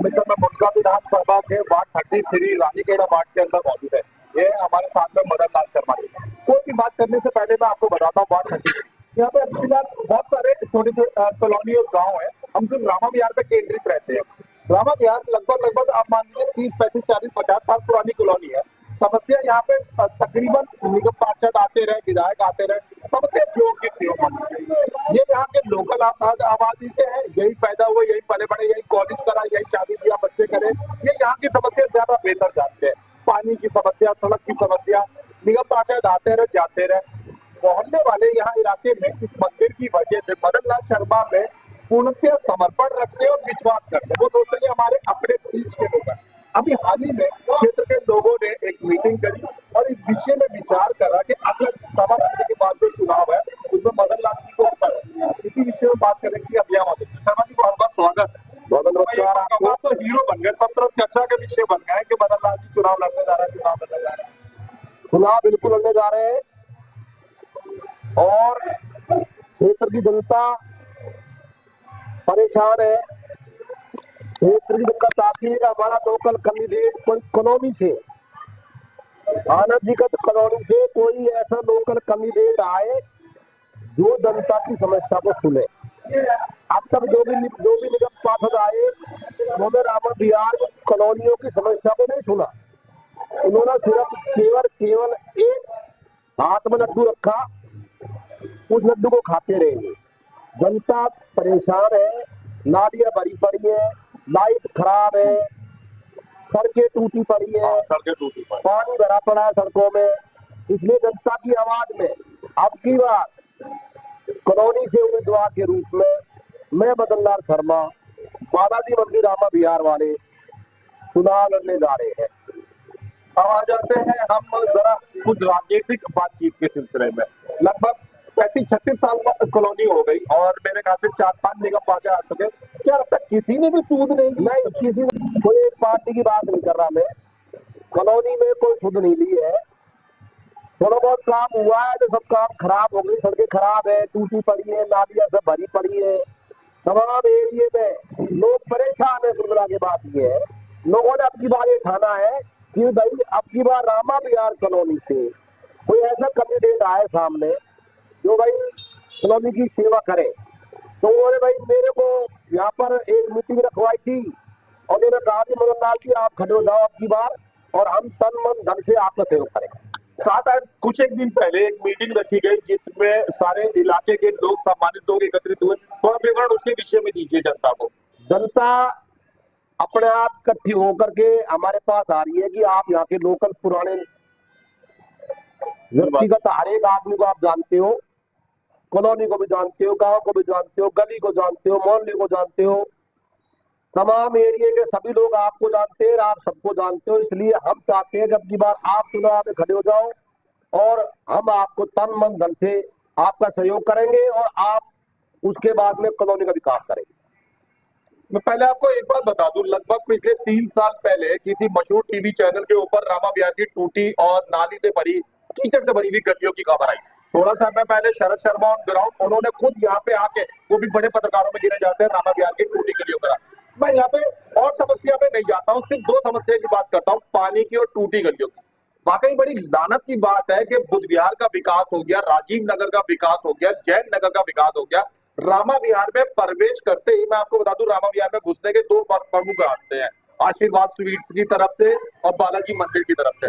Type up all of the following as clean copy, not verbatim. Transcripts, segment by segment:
हम इस समय मुनका विधानसभा के वार्ड 33 रानीखेड़ा वार्ड के अंदर मौजूद है। ये हमारे साथ में मदन लाल शर्मा जी। कोई भी बात करने से पहले मैं आपको बताता हूँ वार्ड 33 यहाँ पे फिलहाल बहुत सारे छोटे छोटे कॉलोनी और गाँव है। हम सिर्फ रामा विहार पे केंद्रित रहते हैं। रामा विहार लगभग आप मान लीजिए 30, 35, 40, 50 साल पुरानी कॉलोनी है। समस्या यहाँ पे तकरीबन निगम पार्षद आते रहे, विधायक आते रहे, समस्या जो की थी ये यहाँ के लोकल आबादी से है, यही पैदा हुए, यही पले बड़े, यही कॉलेज करा, यही शादी ब्याह बच्चे करे, ये यहाँ की समस्या ज्यादा बेहतर जानते हैं। पानी की समस्या, सड़क की समस्या, निगम पार्षद आते रहे जाते रहे। मोहल्ले वाले यहाँ इलाके में इस मंदिर की वजह से मदन लाल शर्मा में पूर्णतः समर्पण रखते और विश्वास करते। वो सोचते हैं हमारे अपने बीच के लोग हैं। अभी हाल ही में क्षेत्र के लोगों ने एक मीटिंग करी और इस विषय में विचार करा कि अगले सभा के बाद जो चुनाव है उसमें मदन लाल जी को इसी विषय में बात करने के लिए अब यहाँ मौजूद है। शर्मा जी बहुत बहुत स्वागत। बहुत नमस्कार। आपको तो हीरो बन गए, सब तरफ चर्चा के विषय बन गए कि मदन लाल जी चुनाव लड़ने जा रहे हैं, चुनाव लड़ने जा रहे हैं। चुनाव बिल्कुल लड़ने जा रहे हैं और क्षेत्र की जनता परेशान है। क्षेत्र की जनता चाहती है कि हमारा लोकल कैंडिडेट कोई कॉलोनी से, आनंदीगत कॉलोनी से कोई ऐसा लोकल कैंडिडेट आए जो जनता की समस्या को सुने। अब तक जो भी निगम पार्षद आए उन्होंने रामा विहार कॉलोनियों की समस्या को नहीं सुना। उन्होंने सिर्फ केवल एक हाथ में लड्डू रखा, उस लड्डू को खाते रहे। जनता परेशान है, नालियां भरी पड़ी है, लाइट खराब है, सड़कें टूटी पड़ी है, पानी भरा पड़ा है सड़कों में। इसलिए जनता की आवाज में अब की बार कॉलोनी से उम्मीदवार के रूप में मैं मदन लाल शर्मा, बालाजी मंदिर रामा विहार वाले चुनाव लड़ने जा रहे हैं। अब आ जाते हैं हम जरा कुछ राजनीतिक बातचीत के सिलसिले में। लगभग 35-36 साल कॉलोनी हो गई और मेरे ख्याल से 4-5 निगम पार्षद आ चुके। क्या अब तक किसी ने भी सूद नहीं किसी ने कोई एक पार्टी की बात नहीं कर रहा। मैं कॉलोनी में कोई सुध नहीं ली है। थोड़ा बहुत काम हुआ है तो सब काम खराब हो गई, सड़कें खराब है, टूटी पड़ी है, नालियां सब भरी पड़ी है। तमाम एरिए में लोग परेशान है। दुर्गा की बात ये है, लोगों ने अब की बार ये ठाना है कि भाई अब की बार रामा विहार कॉलोनी से कोई ऐसा कैंडिडेट आए सामने जो भाई कॉलोनी की सेवा करे। तो उन्होंने भाई मेरे को यहाँ पर एक मीटिंग रखवाई थी और उन्होंने कहा कि मदन लाल जी आप खड़े हो जाओ अब की बार और हम तन मन धन से आपका सहयोग करेंगे। कुछ एक दिन पहले एक मीटिंग रखी गई जिसमें सारे इलाके के लोग, सम्मानित लोग एकत्रित हुए। थोड़ा विवरण उसके विषय में दीजिए जनता को। जनता अपने आप इकट्ठी होकर के हमारे पास आ रही है कि आप यहाँ के लोकल पुराने व्यक्तिगत हर एक आदमी को आप जानते हो, कॉलोनी को भी जानते हो, गांव को भी जानते हो, गली को जानते हो, मोहल्ले को जानते हो, तमाम एरिया के सभी लोग आपको जानते हैं, आप सबको जानते हो। इसलिए हम चाहते हैं कि अब की बार आप चुनाव में खड़े हो जाओ और हम आपको तन मन धन से आपका सहयोग करेंगे और आप उसके बाद में कॉलोनी का विकास करेंगे। मैं पहले आपको एक बात बता दूं, लगभग पिछले 3 साल पहले किसी मशहूर टीवी चैनल के ऊपर रामा विहार की टूटी और नाली से भरी, कीचड़ से भरी हुई गलियों की खबर आई। थोड़ा समय पहले शरद शर्मा ऑन ग्राउंड उन्होंने खुद यहाँ पे आके, वो भी बड़े पत्रकारों में गिने जाते हैं, रामा विहार की टूटी गलियों का। मैं यहाँ पे और समस्या पे नहीं जाता हूँ, सिर्फ 2 समस्या की बात करता हूँ, पानी की और टूटी गलियों की। वाकई बड़ी लानत की बात है कि बुद्ध विहार का विकास हो गया, राजीव नगर का विकास हो गया, जैन नगर का विकास हो गया, रामा विहार में प्रवेश करते ही मैं आपको बता दूं रामा विहार में घुसने के 2 प्रमुख रास्ते हैं, आशीर्वाद स्वीट्स की तरफ से और बालाजी मंदिर की तरफ से।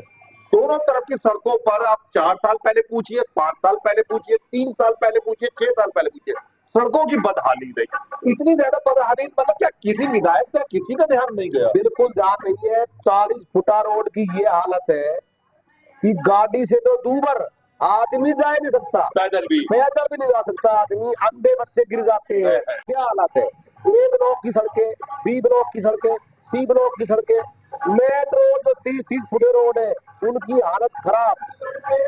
दोनों तरफ की सड़कों पर आप 4 साल पहले पूछिए, 5 साल पहले पूछिए, 3 साल पहले पूछिए, 6 साल पहले पूछिए, सड़कों की बदहाली रही। इतनी ज्यादा बदहाली, मतलब क्या किसी विधायक का किसी का ध्यान नहीं गया? बिल्कुल ध्यान नहीं है। 40 फुटा रोड की ये हालत है कि गाड़ी से तो दूर आदमी जा नहीं सकता, पैदल भी नहीं जा सकता आदमी। अंधे बच्चे गिर जाते हैं। क्या हालत है? ए ब्लॉक की सड़कें, बी ब्लॉक की सड़कें, सी ब्लॉक की सड़कें, मेन रोड जो 30 फुटे रोड है उनकी हालत खराब।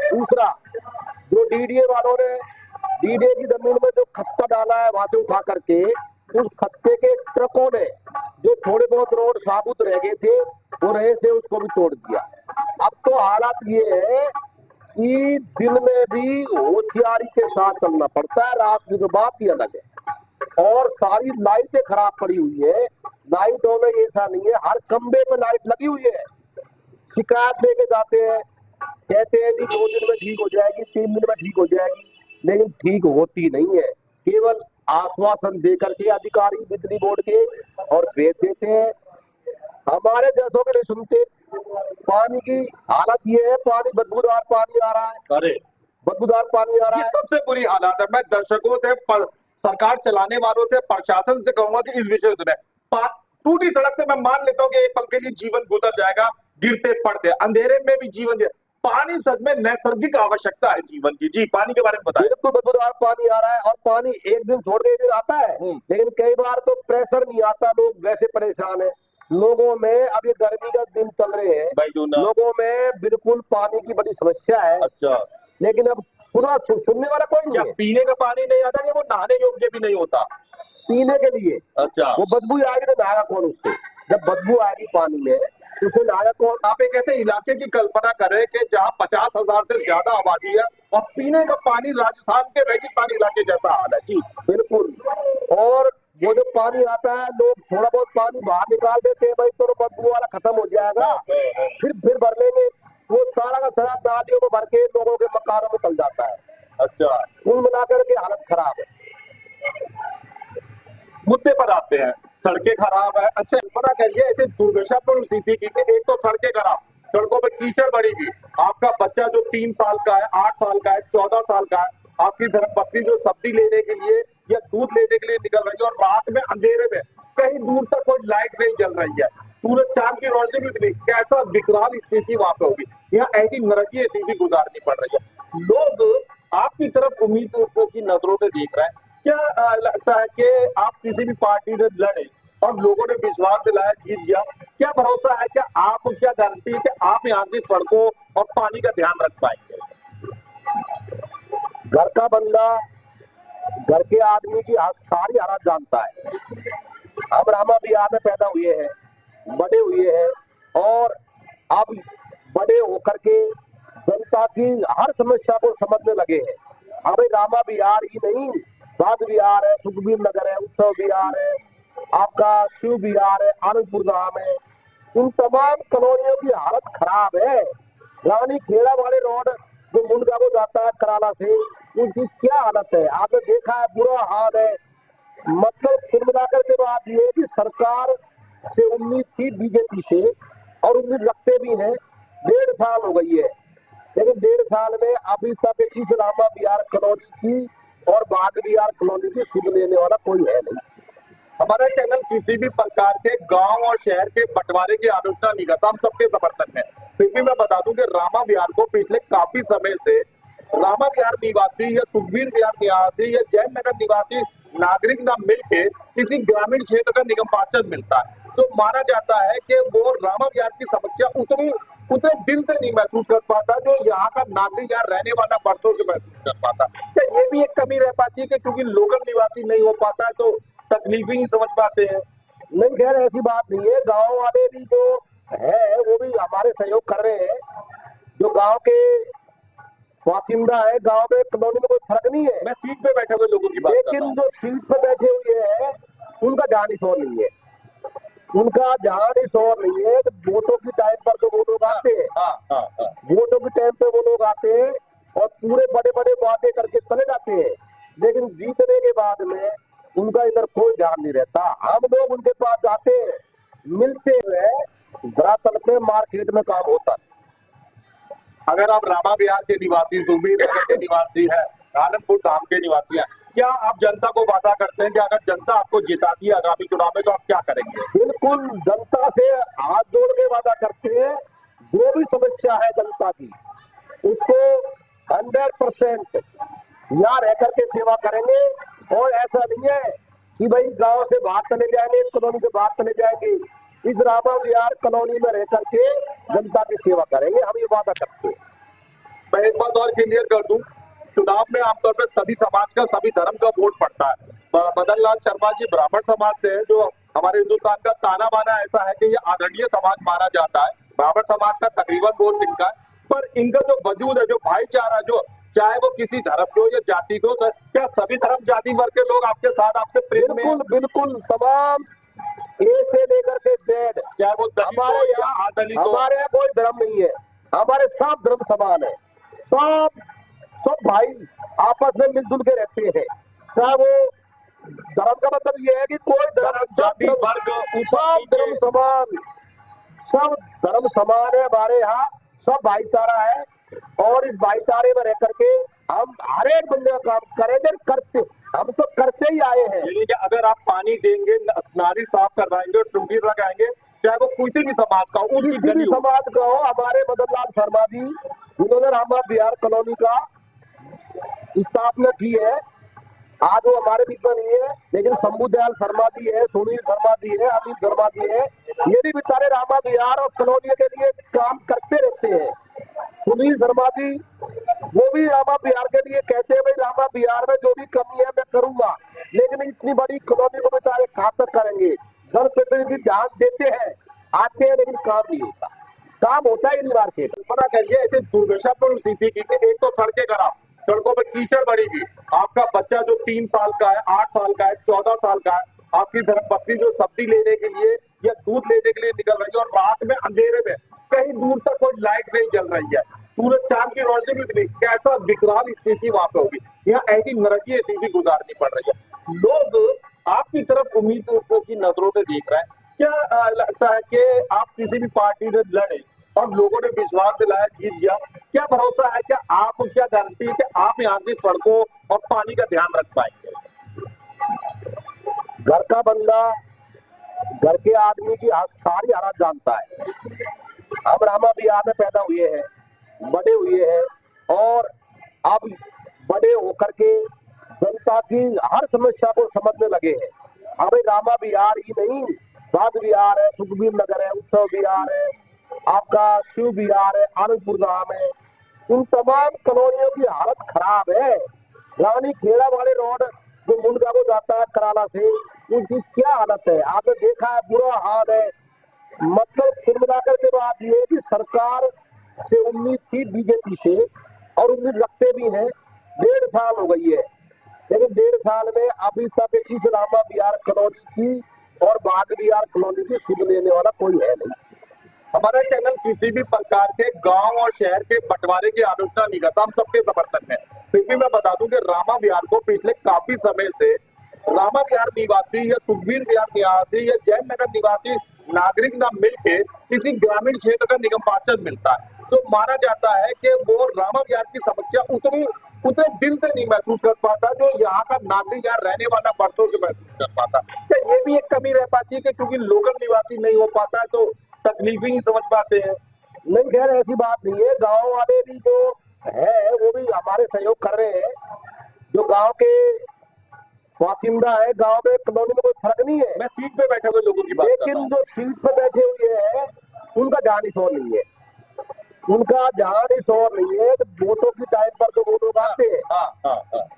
दूसरा, जो डीडीए वालों ने डीडीए की जमीन में जो खत्ता डाला है वहां से उठा करके उस खत्ते के ट्रकों ने जो थोड़े बहुत रोड साबुत रह गए थे वो रहे से उसको भी तोड़ दिया। अब तो हालात ये है कि दिन में भी होशियारी के साथ चलना पड़ता है, रात की तो बात ही अलग है। और सारी लाइटें खराब पड़ी हुई है। लाइटों में ऐसा नहीं है, हर खंबे पे लाइट लगी हुई है। शिकायत लेके जाते हैं, कहते हैं जी 2 दिन में ठीक हो जाएगी, 3 दिन में ठीक हो जाएगी, लेकिन ठीक होती नहीं है। केवल आश्वासन देकर के अधिकारी बिजली बोर्ड के और भेज देते हैं, हमारे जैसों के नहीं सुनते। पानी की हालत ये है, पानी बदबूदार पानी आ रहा है, अरे बदबूदार पानी आ रहा ये है। सबसे बुरी हालात है। मैं दर्शकों से सरकार चलाने वालों से प्रशासन से कहूंगा कि इस विषय में टूटी सड़क से मैं मान लेता हूँ कि एक पल के लिए जीवन गुजर जाएगा, गिरते पड़ते अंधेरे में भी जीवन पानी सच में नैसर्गिक आवश्यकता है जीवन की। जी पानी के बारे में बताएं। बिल्कुल बदबूदार पानी आ रहा है, और पानी एक दिन छोड़ के एक दिन आता है, लेकिन कई बार तो प्रेशर नहीं आता, लोग वैसे परेशान है। लोगों में अब ये गर्मी का दिन चल रहे हैं, लोगों में बिल्कुल पानी की बड़ी समस्या है। अच्छा, लेकिन अब सुनने वाला कोई नहीं क्या है। पीने का पानी नहीं आता कि वो नहाने योग्य भी नहीं होता? पीने के लिए अच्छा, वो बदबू आएगी तो नहाएगा कौन उससे? जब बदबू आएगी पानी में तो उसे नहाएगा कौन? आप एक ऐसे इलाके की कल्पना करें कि जहाँ 50,000 से ज्यादा आबादी है और पीने का पानी राजस्थान के रेगिस्तानी इलाके जैसा हाल है। जी बिल्कुल। और वो जो पानी आता है, लोग थोड़ा बहुत पानी बाहर निकाल देते हैं, भाई तो बदबू वाला खत्म हो जाएगा, फिर भर लेंगे। वो सारा का सारा नालियों में भर के लोगों के मकानों में चल जाता है। अच्छा, कुल मिलाकर के हालत खराब है। मुद्दे पर आते हैं, सड़कें खराब है। अच्छा कल्पना करिए ऐसे दुर्दशापूर्ण स्थिति की कि एक तो सड़कें खराब, सड़कों पर कीचड़ बढ़ेगी, आपका बच्चा जो 3 साल का है, 8 साल का है, 14 साल का है, आपकी धर्मपत्नी जो सब्जी लेने के लिए या दूध लेने के लिए निकल रही है और रात में अंधेरे में कहीं दूर तक कोई लाइट नहीं जल रही है, सूरज चांद की रोशनी भी उतनी, कैसा विकराल स्थिति वहां पे होगी। यहाँ ऐसी नरकीय स्थिति गुजारनी पड़ रही है। लोग आपकी तरफ उम्मीद की नजरों से देख रहे हैं। क्या लगता है कि आप किसी भी पार्टी से लड़े और लोगों ने विश्वास दिलाया, जीत गया, क्या भरोसा है, क्या आप, क्या गारंटी है कि आप यहाँ की सड़कों और पानी का ध्यान रख पाएंगे? घर का बंदा घर के आदमी की सारी हालत जानता है। हम रामा बिहार में पैदा हुए हैं, बड़े हुए हैं, और अब बड़े होकर के जनता की हर समस्या को समझने लगे हैं। हमें रामा बिहार ही नहीं, बाग बिहार है, सुखबीर नगर है, उत्सव बिहार है, आपका शिव बिहार है, आनंदपुर धाम है, इन तमाम कॉलोनियों की हालत खराब है। रानी खेड़ा वाले रोड जो मुंडका को जाता है कराला से, उसकी क्या हालत है आपने देखा है, बुरा हाल है। मतलब कुल मिलाकर के बात ये है कि सरकार से उम्मीद थी बीजेपी से, और उम्मीद रखते भी हैं। 1.5 साल हो गई है, लेकिन 1.5 साल में अभी तक इस रामा बिहार कॉलोनी की और बाग बिहार कॉलोनी की सुध लेने वाला कोई है नहीं। हमारा चैनल किसी भी प्रकार के गांव और शहर के बंटवारे की आलोचना नहीं करता, हम सबके समर्थन में। फिर भी मैं बता दूं कि रामा विहार को पिछले काफी समय से रामा विहार निवासी या सुखबीर विहार निवासी या जैन नगर निवासी नागरिक ना मिलके किसी ग्रामीण क्षेत्र का निगम पार्षद मिलता है, तो माना जाता है कि वो रामा विहार की समस्या उतने दिल से नहीं महसूस कर पाता जो यहाँ का नागरिक, यहाँ रहने वाला बरसों से महसूस कर पाता। तो ये भी एक कमी रह पाती है कि क्योंकि लोकल निवासी नहीं हो पाता है तो तकलीफ ही नहीं समझ पाते हैं। नहीं, खैर ऐसी बात नहीं है, गांव वाले भी जो है वो भी हमारे सहयोग कर रहे हैं। जो गांव के बासिंदा है, गांव में कॉलोनी में कोई फर्क नहीं है। मैं सीट पे बैठे हुए लोगों की बात कर रहा लेकिन हूं। जो सीट पे बैठे हुए हैं उनका जान शोर नहीं है, उनका जान शोर नहीं है। वोटों की टाइम पर तो वो लोग आते हैं, वोटों के टाइम पे वो लोग आते हैं और पूरे बड़े बड़े वादे करके चले जाते हैं, लेकिन जीतने के बाद में उनका इधर कोई ध्यान नहीं रहता। हम लोग उनके पास जाते हैं, मिलते हुए दरअसल में मार्केट में काम होता है। अगर आप रामा विहार के निवासी, सुखबीर नगर के निवासी है, आनंदपुर धाम के निवासी है, क्या आप जनता को वादा करते हैं कि अगर जनता आपको जिताती है आगामी चुनाव में तो आप क्या करेंगे? बिल्कुल जनता से हाथ जोड़ के वादा करते हैं, जो भी समस्या है जनता की उसको 100% यहाँ रह करके सेवा करेंगे। और ऐसा नहीं है कि भाई गांव से बाहर चले जाएंगे, कॉलोनी से बाहर चले जाएंगे, इस रामा विहार कॉलोनी में रह करके जनता की सेवा करेंगे, हम ये वादा करते हैं। मैं एक बात और क्लियर कर दूं, चुनाव में आमतौर पर सभी समाज का, सभी धर्म का वोट पड़ता है। मदन लाल शर्मा जी ब्राह्मण समाज से है, जो हमारे हिंदुस्तान का ताना बाना ऐसा है कि ये आदरणीय समाज माना जाता है। ब्राह्मण समाज का तकरीबन वोट इनका है, पर इनका जो वजूद है, जो भाईचारा, जो चाहे वो किसी धर्म को या जाति को, क्या सभी धर्म जाति वर्ग के लोग आपके साथ आपसे प्रेम में हैं? बिल्कुल बिल्कुल, तमाम ए से लेकर के जेड, चाहे वो दलित हमारे हो या यहाँ अदलित हो। हमारे यहाँ कोई धर्म नहीं है, हमारे सब धर्म समान है, सब सब भाई आपस में मिलजुल के रहते हैं। चाहे वो धर्म का मतलब ये है कि कोई धर्म, सब जाति धर्म, वर्ग सब धर्म समान, सब धर्म समान है हमारे यहाँ, सब भाईचारा है। और इस भाईचारे में रह करके हम हर एक बंदे का काम करेंगे, करते हम तो करते ही आए हैं। यानी कि अगर आप पानी देंगे, नाली साफ करवाएंगे और टूटी लगाएंगे, चाहे वो किसी भी समाज का हो, उसकी किसी भी गली हो। समाज का हो, हमारे मदन लाल शर्मा जी जिन्होंने रामा बिहार कॉलोनी का स्थापना की है, आज वो हमारे बीच में नहीं है, लेकिन शंभू दयाल शर्मा जी है, सुनील शर्मा जी है, अमित शर्मा जी है, ये भी बेचारे रामा बिहार और कॉलोनी के लिए काम करते रहते हैं। सुनील शर्मा जी वो भी रामा बिहार के लिए कहते हैं भाई रामा बिहार में जो भी कमी है मैं करूंगा, लेकिन इतनी बड़ी कॉलोनी को बेचारे कहाँ तक करेंगे। जनप्रतिनिधि ध्यान देते हैं, आते हैं, लेकिन काम नहीं होता, काम होता ही नहीं मार्केट। पता करिए ऐसे दुर्दशापूर्ण स्थिति की कि एक तो सड़कें खराब, सड़कों पर कीचड़ बढ़ेगी, आपका बच्चा जो 3 साल का है, 8 साल का है, 14 साल का है, आपकी धर्मपत्नी जो सब्जी लेने के लिए या दूध लेने के लिए निकल रही है और रात में अंधेरे में कहीं दूर तक कोई लाइट नहीं जल रही है, सूरज चांद की रोशनी भी नहीं, कैसा विकराल स्थिति वहां पे होगी। यहाँ ऐसी नरकीय स्थिति गुजारनी पड़ रही है। लोग आपकी तरफ उम्मीद की नजरों से देख रहे हैं। क्या लगता है कि आप किसी भी पार्टी से लड़े और लोगों ने विश्वास दिलाया, जीत गया, क्या भरोसा है कि आप, क्या गारंटी है कि आप यहाँ की सड़कों और पानी का ध्यान रख पाएंगे? घर का बंदा घर के आदमी की सारी हालत जानता है। हम रामा बिहार में पैदा हुए हैं, बड़े हुए हैं, और अब बड़े होकर के जनता की हर समस्या को समझने लगे हैं। हमें रामा बिहार ही नहीं, बाग बिहार है, सुखबीर नगर है, उत्सव बिहार है, आपका शिव बिहार है, आनंदपुर धाम है, इन तमाम कॉलोनियों की हालत खराब है। रानी खेड़ा वाले रोड जो मुंडगा को जाता है कराला से, उसकी क्या हालत है आपने देखा है, बुरा हाल है। मतलब कुल मिलाकर के बात ये है कि सरकार से उम्मीद थी बीजेपी से, और उम्मीद रखते भी हैं। 1.5 साल हो गई है, लेकिन 1.5 साल में अभी तक इस रामा बिहार कॉलोनी की और बाग बिहार कॉलोनी की सुध लेने वाला कोई है नहीं। हमारा चैनल किसी भी प्रकार के गांव और शहर के बंटवारे की आलोचना नहीं करता, हम सबके समर्थन में। फिर भी मैं बता दूं कि रामा बिहार को पिछले काफी समय से रामा बिहार निवासी या सुखबीर बिहार निवासी या जैन नगर निवासी नागरिक ना मिलके किसी ग्रामीण क्षेत्र का निगम पार्षद मिलता है, तो माना जाता है कि वो रामा बिहार की समस्या उतने दिल से नहीं महसूस कर पाता जो यहाँ का नागरिक, यहाँ रहने वाला बरसों से महसूस कर पाता। तो ये भी एक कमी रह पाती है कि चूंकि लोकल निवासी नहीं हो पाता है तो तकलीफ ही नहीं समझ पाते हैं। नहीं, खैर ऐसी बात नहीं है, गांव वाले भी जो है वो भी हमारे सहयोग कर रहे हैं। जो गांव के बासिंदा है, गांव में कॉलोनी में कोई फर्क नहीं है। मैं सीट पे बैठे हुए लोगों की बात कर रहा लेकिन हूं। जो सीट पे बैठे हुए हैं उनका ध्यान इस ओर नहीं है, उनका ध्यान इस ओर नहीं है। वोटों की टाइम पर तो वो लोग आते हैं,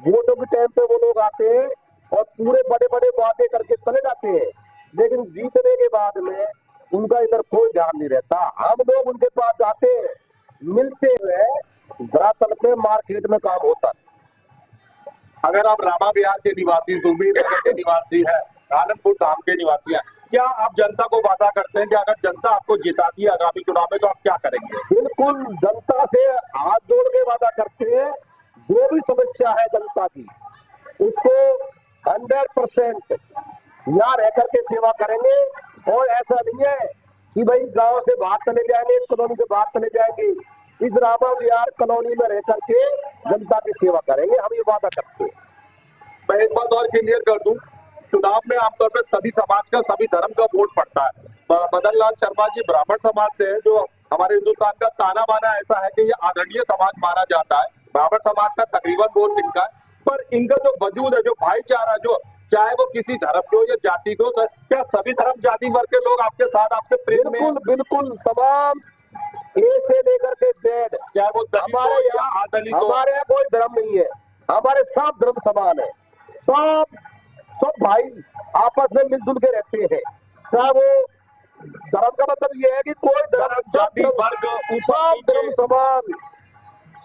वोटों के टाइम पे वो लोग आते हैं और पूरे बड़े बड़े वादे करके चले जाते हैं, लेकिन जीतने के बाद में उनका इधर कोई ध्यान नहीं रहता। हम लोग उनके पास जाते हैं, मिलते हुए धरातल पे मार्केट में काम होता है। अगर आप रामा बिहार के निवासी, सुखबीर नगर के निवासी है, आनंदपुर धाम के निवासी है, क्या आप जनता को वादा करते हैं कि अगर जनता आपको जिताती है आगामी चुनाव में तो आप क्या करेंगे? बिल्कुल, जनता से हाथ जोड़ के वादा करते हैं, जो भी समस्या है जनता की उसको 100% यहाँ रह करके सेवा करेंगे। और ऐसा नहीं है कि भाई गांव से बाहर चले जाएंगे, कॉलोनी से बाहर चले जाएंगे, इस रामा बिहार कॉलोनी में रह करके जनता की सेवा करेंगे, हम ये वादा करते हैं। मैं एक बात और क्लियर कर दूं, चुनाव में आमतौर पर सभी समाज का, सभी धर्म का वोट पड़ता है। मदन लाल शर्मा जी ब्राह्मण समाज से है, जो हमारे हिंदुस्तान का ताना बाना ऐसा है कि ये आदरणीय समाज माना जाता है। ब्राह्मण समाज का तकरीबन वोट इनका है, पर इनका जो वजूद है, जो भाईचारा, जो चाहे वो किसी धर्म को या जाति को, क्या सभी धर्म जाति वर्ग के लोग आपके साथ आपसे प्रेम में हैं? बिल्कुल बिल्कुल, तमाम ए से लेकर के जेड, चाहे वो हमारे यहाँ हमारे यहाँ कोई धर्म नहीं है, हमारे सब धर्म समान है, सब भाई आपस में मिलजुल के रहते हैं। चाहे वो धर्म का मतलब ये है कि कोई धर्म, जाति वर्ग, सब धर्म समान,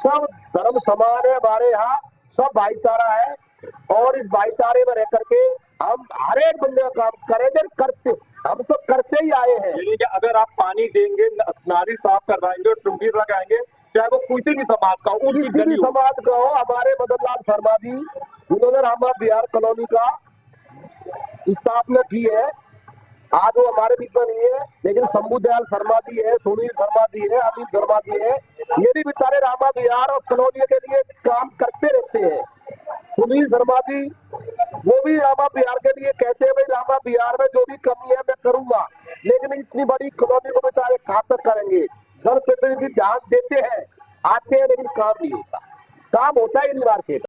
सब धर्म समान है हमारे यहाँ, सब भाईचारा है और इस भाईचारे में रह करके हम हर एक बंदे का काम करेंगे, करते हम तो करते ही आए हैं। यानी कि अगर आप पानी देंगे, नाली साफ करवाएंगे और टूटीज लगाएंगे, चाहे वो किसी भी समाज का हो, उसकी किसी भी गली हो। समाज का हो, हमारे मदन लाल शर्मा जी जिन्होंने रामा बिहार कॉलोनी का स्थापना की है, आज वो हमारे बीच में नहीं है, लेकिन शंभू दयाल शर्मा जी है, सुनील शर्मा जी है, अमित शर्मा जी है, ये भी बेचारे रामा बिहार और कॉलोनी के लिए काम करते रहते हैं। सुनील शर्मा जी वो भी रामा बिहार के लिए कहते हैं भाई रामा बिहार में जो भी कमी है मैं करूंगा, लेकिन इतनी बड़ी कॉलोनी को बेचारे कहाँ तक करेंगे। जनप्रतिनिधि ध्यान देते हैं, आते हैं, लेकिन काम नहीं होता, काम होता ही नहीं मार्केट।